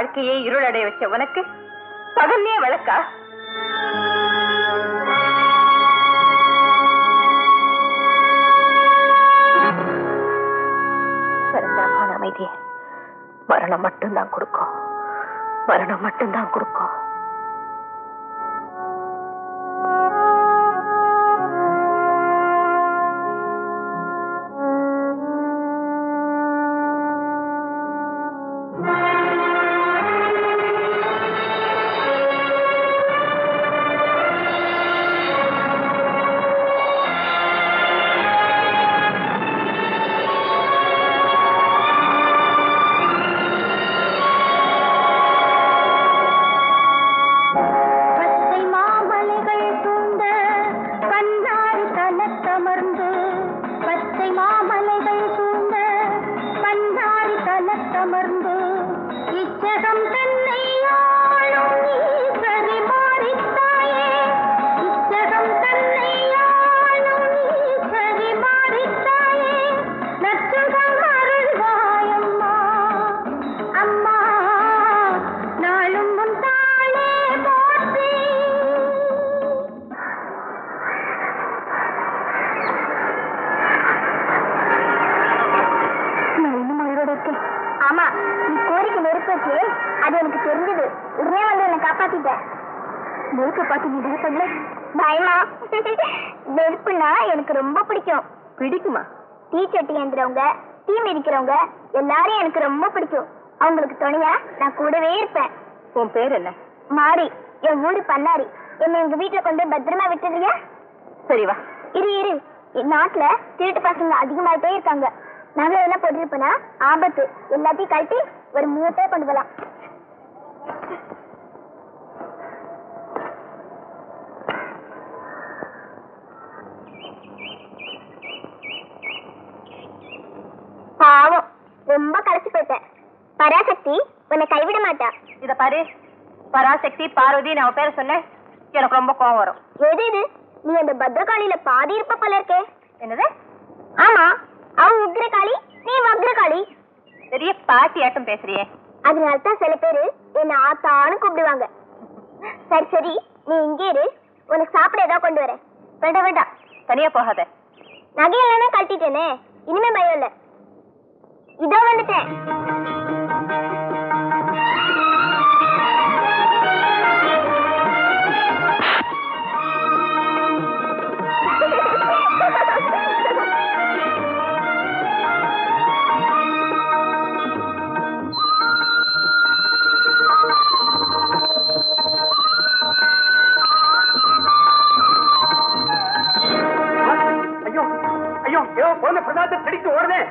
வாழ்க்கையை இருளடைய வச்ச உனக்கு பகல்லே வழக்கா? பரந்தாமான அமைதி மரணம் மட்டும்தான் கொடுக்கும். மரணம் மட்டும்தான் கொடுக்கும். எனக்கு ரொம்ப பிடிக்கும். பிடிக்குமா? டீ சட்டி ஏந்திரவங்க, டீ மிதிக்கிறவங்க எல்லாரும் எனக்கு ரொம்ப பிடிக்கும். அவங்களுக்கு துணையா நான் கூடவே இருப்பேன். உன் பேர் என்ன? மாரி. என் ஊரு பண்ணாரி. என்ன எங்க வீட்டுல கொண்டு பத்திரமா விட்டுறியா? சரி வா. இரு. நாட்டுல திருட்டு பசங்க அதிகமாயிட்டே இருக்காங்க. நகை எல்லாம் போட்டுருப்பனா ஆபத்து. எல்லாத்தையும் கழட்டி ஒரு 3 பேர் கொண்டு போலாம். பாவம், ரொம்ப களைச்சு போயிட்டேன். பராசக்தி உன்னை கைவிட மாட்டா. இத பாரு, பராசக்தி பார்வதி நான் பேரை சொன்னேன், எனக்கு ரொம்ப கோவம் வரும். எது இது? நீ அந்த பத்ரகாளியில பாதி இருப்ப போல இருக்கே. என்னது? ஆமா, அவ உக்ரகாளி, நீ வக்ரகாளி. பெரிய பாட்டி ஆட்டம் பேசுறியே. அதனால்தான் சில பேரு என்ன ஆத்தான்னு கூப்பிடுவாங்க. சரி, நீ இங்கே இரு, உனக்கு சாப்பிட ஏதாவது கொண்டு வரேன். வேண்டாம், தனியா போகாத. நகையெல்லாம் கட்டிட்டேனே, இனிமே பயம் இல்ல. இதோ வந்துட்டேன். ஐயோ போன பிரதாத்தை பிடிச்சு ஓடுனே.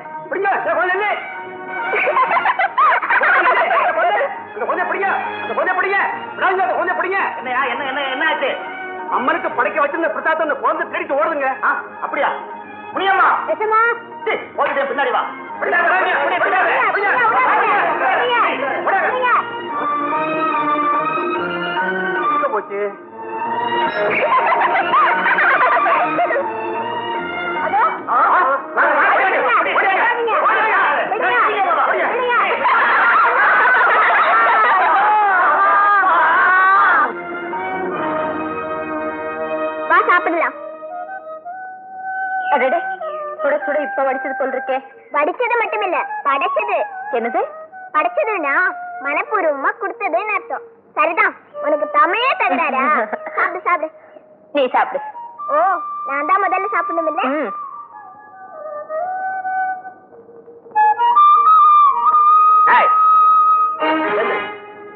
அம்மனுக்கு படைக்க வச்சிருந்த பிரசாதம் அந்த குழந்தை பிடிச்சு ஓடுதுங்க. அப்படியா? புனியம்மா பின்னாடி வா. போச்சு. சாப்பிடலாம். சுட சுட இப்ப வடிச்சது போல் இருக்கே. வடிச்சது மட்டும் இல்ல, படைச்சது. என்னது படைச்சதுன்னா மனப்பூர்வமா கொடுத்ததுன்னு அர்த்தம். சரிதான், உனக்கு தமிழே தந்தாரா? சாப்பிடு. நீ சாப்பிடு. ஓ, நான் தான் முதல்ல சாப்பிடணும் இல்ல?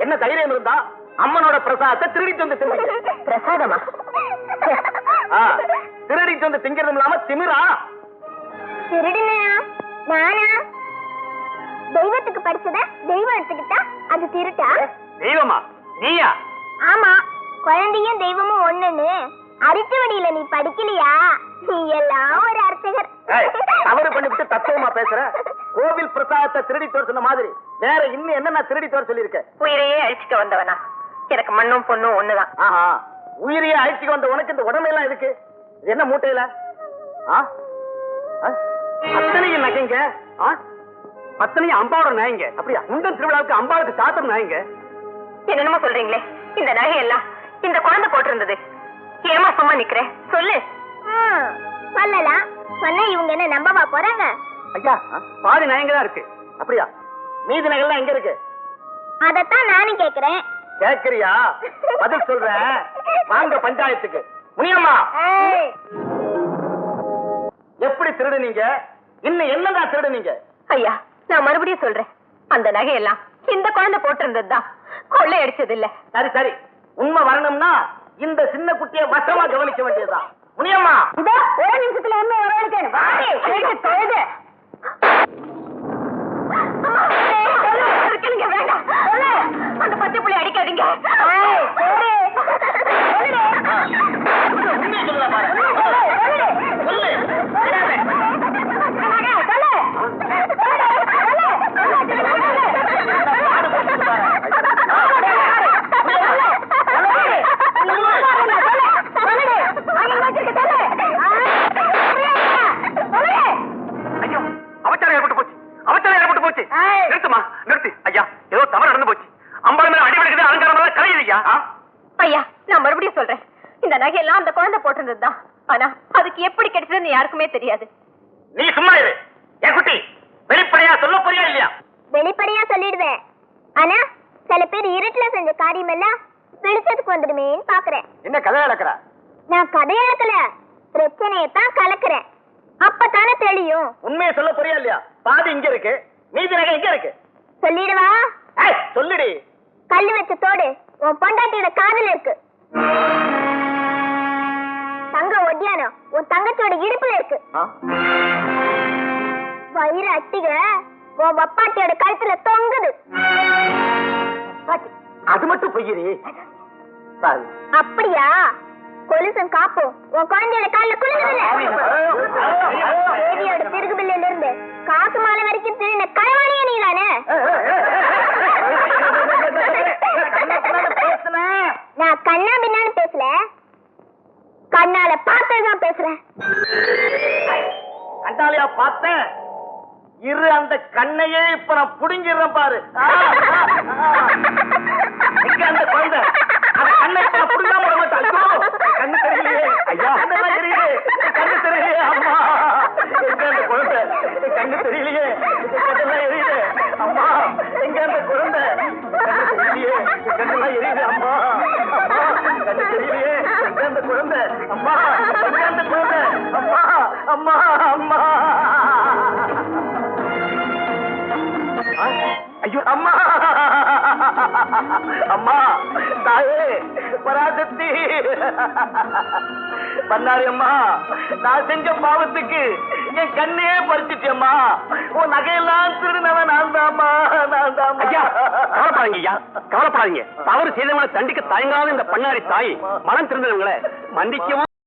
என்ன தைரியம் இருந்தா அம்மனோட பிரசாதத்தை திருடிட்டு வந்து திங்க. பிரசாதமா? திருடிட்டு வந்து திங்கிறது இல்லாம திமிரா? திருடுனா நானா? தெய்வத்துக்கு படிச்சத தெய்வம் எடுத்துக்கிட்டா அது திருட்டா? தெய்வமா? நீயா? ஆமா, குழந்தையும் தெய்வமும் ஒண்ணுன்னு அரிச்சு வடியில நீ படிக்கலையா? நீ எல்லாம் ஒரு அர்ச்சகர். தவறு பண்ணிவிட்டு தத்துவமா பேசுற. கோவில் பிரசாதத்தை திருடிட்டு வர சொன்ன மாதிரி வேற இன்னும் என்ன நான் திருடிட்டு வர சொல்லியிருக்கேன்? உயிரையே அழிச்சுக்க வந்தவனா? எனக்கு மண்ணும் பொண்ணும் ஒண்ணுதான். உயிரையே அழிச்சுக்க வந்த உனக்கு இந்த உடம்பெல்லாம் இருக்கு. என்ன மூட்டையில அத்தனையும் நகைங்க. அத்தனையும் அம்பாவோட நாயங்க. அப்படியா? முண்டன் திருவிழாவுக்கு அம்பாவுக்கு சாத்திரம் நாயங்க. என்னென்னமோ சொல்றீங்களே, இந்த நகையெல்லாம் இந்த குழந்தை போட்டிருந்தது. ஏமா சும்மா நிக்கிறேன், சொல்லு. சொல்லலாம். சொன்னா இவங்க என்ன நம்பவா போறாங்க? ஐயா, பாதி நாயங்க தான் இருக்கு. அப்படியா? மீதி நகைலாம் எங்க இருக்கு? அதத்தான் நானும் கேக்குறேன். கேக்குறியா? பதில் சொல்றேன், வாங்க பஞ்சாயத்துக்கு. முனியம்மா, எப்படி திருடுனீங்க? இன்னும் என்னதான் திருடுனீங்க? ஐயா, நான் மறுபடியும் சொல்றேன், அந்த நகையெல்லாம் இந்த குழந்தை போட்டிருந்ததுதான், கொள்ளை அடிச்சது இல்ல. சரி சரி, உண்மை வரணும்னா இந்த சின்ன குட்டியை வசமா கவனிக்க வேண்டியதுதான். முனியம்மா, இதோ ஒரு நிமிஷத்துல உண்மை வரவேற்கணும். வேண்டாம், அந்த பச்சை புள்ளி அடிக்காதீங்க. உண்மையை சொல்லலாம் பாரு. சொல்லு. ஐயோ, அவச்சாரம் ஏற்பட்டு போச்சு, அவச்சாரம் ஏற்பட்டு போச்சு. நிறுத்துமா, நிறுத்து. ஐயா, ஏதோ தவறு நடந்து போச்சு. அம்பாள் மேல அடி விழுக்குது, அலங்காரம் எல்லாம் கலையுது. ஐயா, நான் மறுபடியும் சொல்றேன், இந்த நகையெல்லாம் அந்த குழந்தை போட்டிருந்ததுதான். ஆனா அதுக்கு எப்படி கிடைச்சதுன்னு யாருக்குமே தெரியாது. நீ சும்மா இரு. என் குட்டி, வெளிப்படையா சொல்ல போறியா இல்லையா? வெளிப்படையா சொல்லிடுவேன். ஆனா சில பேர் இருட்டுல செஞ்ச காரியம் எல்லாம் வெளிச்சத்துக்கு வந்துடுமேன்னு பாக்குறேன். என்ன கதை நடக்கிற? நான் கதை இழக்கல, பிரச்சனையத்தான் கலக்குறேன். அப்பதானே தெரியும். உண்மையை சொல்ல போறியா இல்லையா? பாதி இங்க இருக்கு, மீதி நகை எங்க இருக்கு? சொல்லிடுவா. சொல்லிடு. கல்லு வச்ச தோடு உன் பொண்டாட்டியோட காதுல இருக்கு. தங்க ஒட்டியானம் உன் தங்கச்சியோட இடுப்புல இருக்கு. வயிறு அட்டிக உன் வப்பாட்டியோட கழுத்துல தொங்குது. அது மட்டும் பொய்யிரு. அப்படியா? கொலுசன் காப்பும் உன் குழந்தையோட கால்ல குலுங்குதுல. தேவியோட திருகுபில்ல இருந்து காசு மாலை வரைக்கும் திருடின களவாணியே நீதானே? நான் கண்ணா பின்னான்னு பேசல, கண்ணால பார்த்ததுதான் பேசுறேன். கண்ணாலையா பார்த்தேன்? இரு, அந்த கண்ணையே இப்ப நான் புடுங்கிடுறேன் பாரு. இங்க அந்த குழந்தை அந்த கண்ணை இப்ப நான் புடுங்காம விட மாட்டேன். கண்ணு தெரியலையே ஐயா, கண்ணெல்லாம் தெரியுது, கண்ணு தெரியலையே அம்மா. எங்க அந்த குழந்தை? கண்ணு தெரியலையே, கண்ணெல்லாம் எரியுது அம்மா. எங்க அந்த குழந்தை? கண்ணு தெரியலையே, கண்ணெல்லாம் எரியுது அம்மா. அம்மா, கண்ணு தெரியலையே, எங்க அந்த குழந்தை? அம்மா, எங்க அந்த குழந்தை? அம்மா, அம்மா, அம்மா. ஐயோ அம்மா, அம்மா, தாயே பராசக்தி, பண்ணாரி அம்மா, நான் செஞ்ச பாவத்துக்கு என் கண்ணையே பறிச்சிட்டேம்மா. உன் நகையெல்லாம் திருடினவன் நான் தாம்மா, நான் தாம்மா. ஐயா, கவலைப்படாதீங்க ஐயா, கவலைப்படாதீங்க. தவறு செய்தவங்களை தண்டிக்க தயங்காத இந்த பண்ணாரி தாய் மனம் திருந்தவங்களை மன்னிக்கவும்